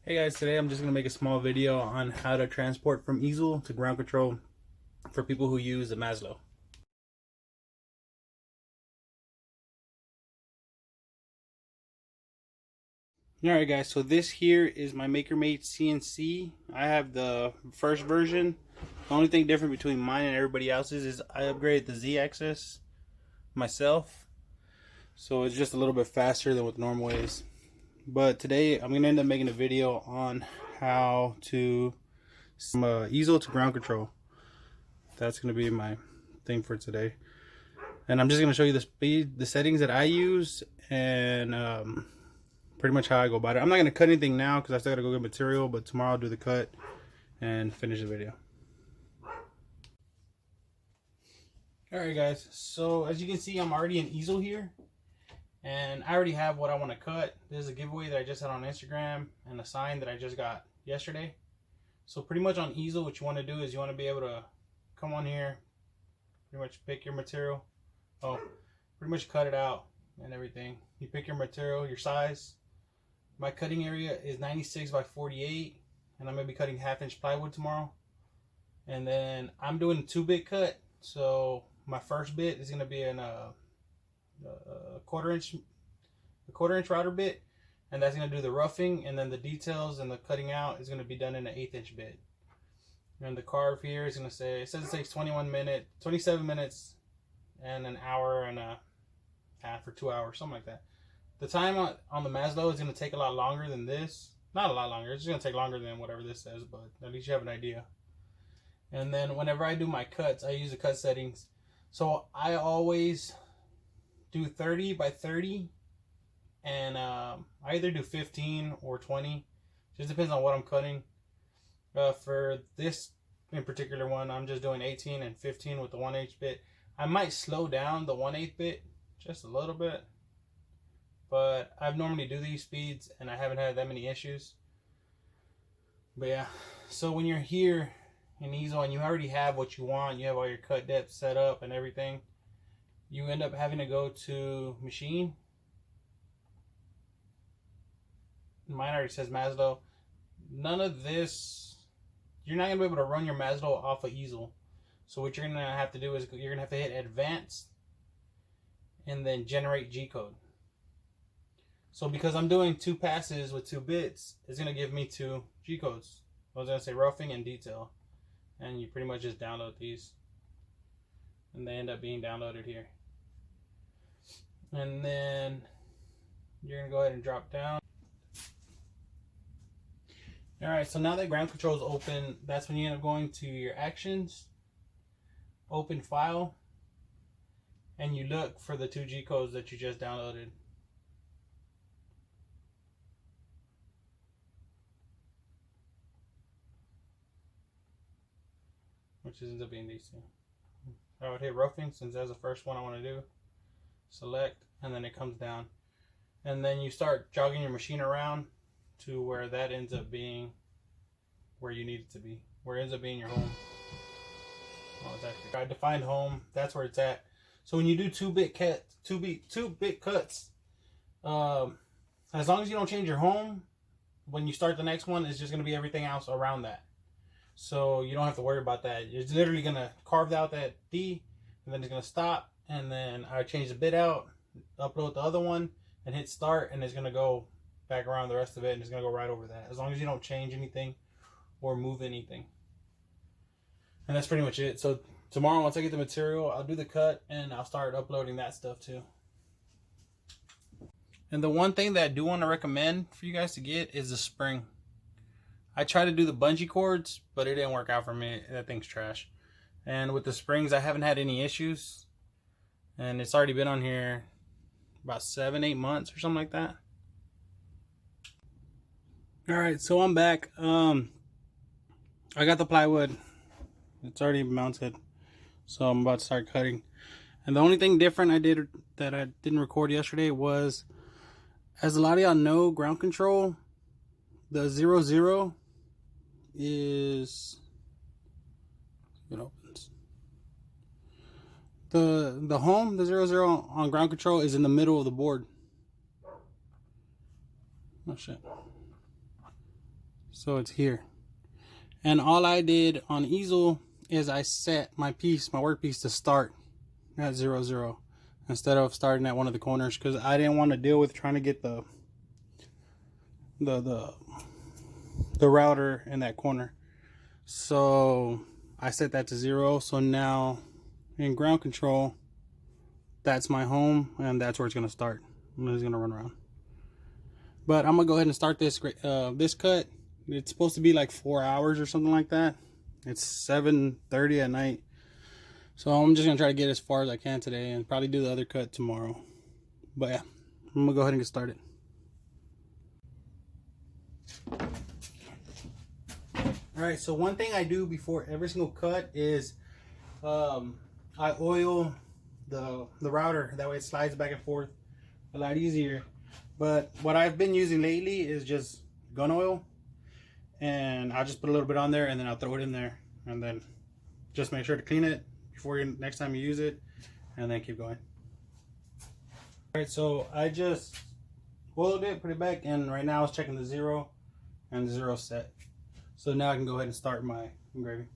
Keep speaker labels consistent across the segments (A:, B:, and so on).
A: Hey guys, today I'm just going to make a small video on how to transport from easel to ground control for people who use the Maslow. Alright guys, so this here is my makermade CNC. I have the first version. The only thing different between mine and everybody else's is I upgraded the Z-axis myself. So it's just a little bit faster than what normal is. But today I'm going to end up making a video on how to from easel to ground control. That's going to be my thing for today, and I'm just going to show you the speed, the settings that I use, and pretty much how I go about it. I'm not going to cut anything now because I still got to go get material, but tomorrow I'll do the cut and finish the video. Alright guys, so as you can see, I'm already in easel here, and I already have what I want to cut. This is a giveaway that I just had on Instagram and a sign that I just got yesterday. So pretty much on easel, what you want to do is you want to be able to come on here, pretty much pick your material. Pretty much cut it out and everything. You pick your material, your size. My cutting area is 96 by 48, and I'm going to be cutting 1/2-inch plywood tomorrow. And then I'm doing a 2-bit cut. So my first bit is going to be a quarter-inch router bit. And that's going to do the roughing, and then the details and the cutting out is going to be done in an 1/8-inch bit. And the carve here is going to say, it says it takes 27 minutes and an hour and a half or 2 hours, something like that. The time on the Maslow is going to take a lot longer than this. Not a lot longer, it's just going to take longer than whatever this says, but at least you have an idea. And then whenever I do my cuts, I use the cut settings. So I always do 30 by 30. And I either do 15 or 20. Just depends on what I'm cutting. For this in particular one, I'm just doing 18 and 15 with the 1/8 bit. I might slow down the 1/8 bit just a little bit, but I normally do these speeds and I haven't had that many issues. But yeah, so when you're here in easel and you already have what you want, you have all your cut depths set up and everything, you end up having to go to machine. Mine already says Maslow. None of this, you're not going to be able to run your Maslow off of easel. So what you're going to have to do is you're going to have to hit advanced and then generate G-code. So because I'm doing 2 passes with 2 bits, it's going to give me 2 G-codes. I was going to say roughing and detail. And you pretty much just download these. And they end up being downloaded here. And then you're going to go ahead and drop down. Alright, so now that ground control is open, that's when you end up going to your actions, open file, and you look for the 2 G codes that you just downloaded. Which ends up being these 2. I would hit roughing since that's the first one I want to do. Select, and then it comes down. And then you start jogging your machine around to where that ends up being where you need it to be, where it ends up being your home. Oh, it's actually, I defined home. That's where it's at. So when you do 2-bit cuts, as long as you don't change your home, when you start the next one, it's just going to be everything else around that. So you don't have to worry about that. It's literally going to carve out that D, and then it's going to stop, and then I change the bit out, upload the other one, and hit start, and it's going to go back around the rest of it, and it's going to go right over that, as long as you don't change anything or move anything. And that's pretty much it. So tomorrow, once I get the material, I'll do the cut and I'll start uploading that stuff too. And the one thing that I do want to recommend for you guys to get is the spring. I tried to do the bungee cords, but it didn't work out for me. That thing's trash. And with the springs, I haven't had any issues, and it's already been on here about 7-8 months or something like that. Alright, so I'm back. I got the plywood. It's already mounted. So I'm about to start cutting. And the only thing different I did that I didn't record yesterday was, as a lot of y'all know, ground control, the 0 is, it opens. The home, the 0 on ground control is in the middle of the board. Oh shit. So it's here. And all I did on easel is I set my piece, my workpiece, to start at 0, 0 instead of starting at one of the corners, because I didn't want to deal with trying to get the router in that corner. So I set that to 0. So now in ground control, that's my home, and that's where it's gonna start. And it's gonna run around. But I'm gonna go ahead and start this this cut. It's supposed to be like 4 hours or something like that. It's 7:30 at night. So I'm just gonna try to get as far as I can today and probably do the other cut tomorrow. But yeah, I'm gonna go ahead and get started. Alright, so one thing I do before every single cut is I oil the router. That way it slides back and forth a lot easier. But what I've been using lately is just gun oil. And I'll just put a little bit on there, and then I'll throw it in there, and then just make sure to clean it before next time you use it, and then keep going. Alright, so I just oiled it, put it back, and right now I was checking the 0, and the 0 set. So now I can go ahead and start my engraving.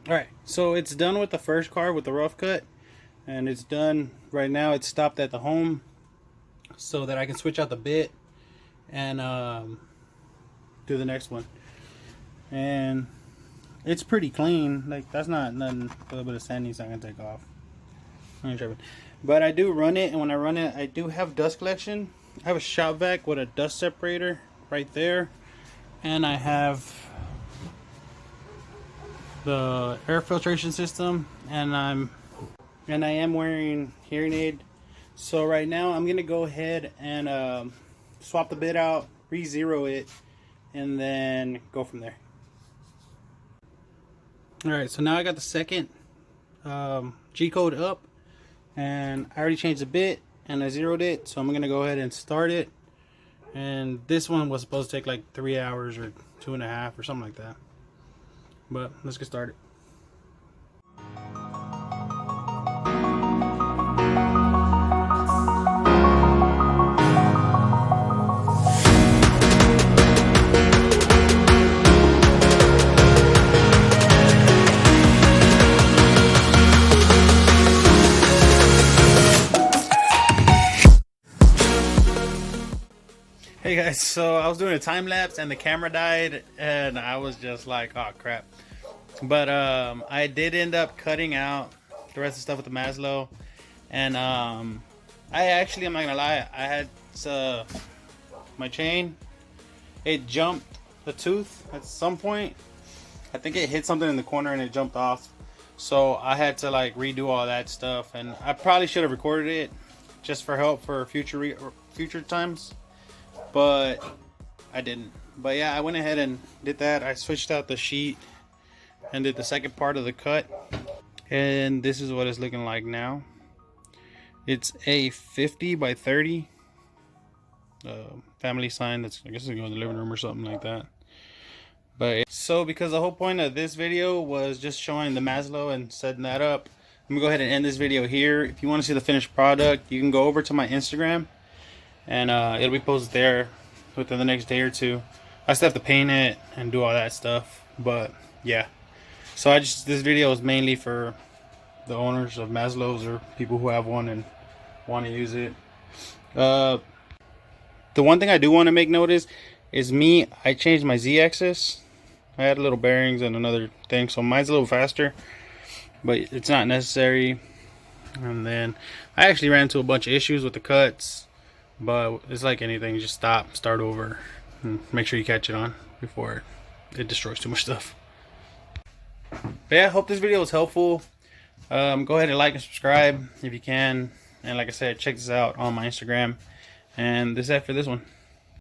A: Alright, so it's done with the first car with the rough cut, and it's done right now. It's stopped at the home so that I can switch out the bit and do the next one. And it's pretty clean. Like, that's not nothing. A little bit of sanding so I can take off. I ain't tripping. But I do run it, and when I run it, I do have dust collection. I have a shop vac with a dust separator right there, and I have the air filtration system, and I am wearing hearing aid. So right now I'm gonna go ahead and swap the bit out, re-zero it, and then go from there. Alright, so now I got the second G-code up, and I already changed the bit and I zeroed it, so I'm gonna go ahead and start it. And this one was supposed to take like 3 hours or 2.5 or something like that. But let's get started. Hey guys, so I was doing a time lapse and the camera died, and I was just like, oh crap. But I did end up cutting out the rest of the stuff with the maslow, and I'm not gonna lie, I had my chain, it jumped the tooth at some point. I think it hit something in the corner and it jumped off, so I had to like redo all that stuff, and I probably should have recorded it just for help for future times, but I didn't. But yeah, I went ahead and did that. I switched out the sheet and did the second part of the cut, and this is what it's looking like now. It's a 50 by 30 family sign. That's, I guess it's going to go in the living room or something like that. But so because the whole point of this video was just showing the maslow and setting that up, I'm gonna go ahead and end this video here. If you want to see the finished product, you can go over to my Instagram and it'll be posted there within the next day or two. I still have to paint it and do all that stuff, but yeah. So this video is mainly for the owners of Maslow's or people who have one and want to use it. The one thing I do want to make notice is I changed my Z-axis. I had little bearings and another thing, so mine's a little faster, but it's not necessary. And then I actually ran into a bunch of issues with the cuts, but it's like anything, just start over, and make sure you catch it on before it destroys too much stuff. But yeah, I hope this video was helpful. Go ahead and like and subscribe if you can, and like I said, check this out on my Instagram. And this is it for this one.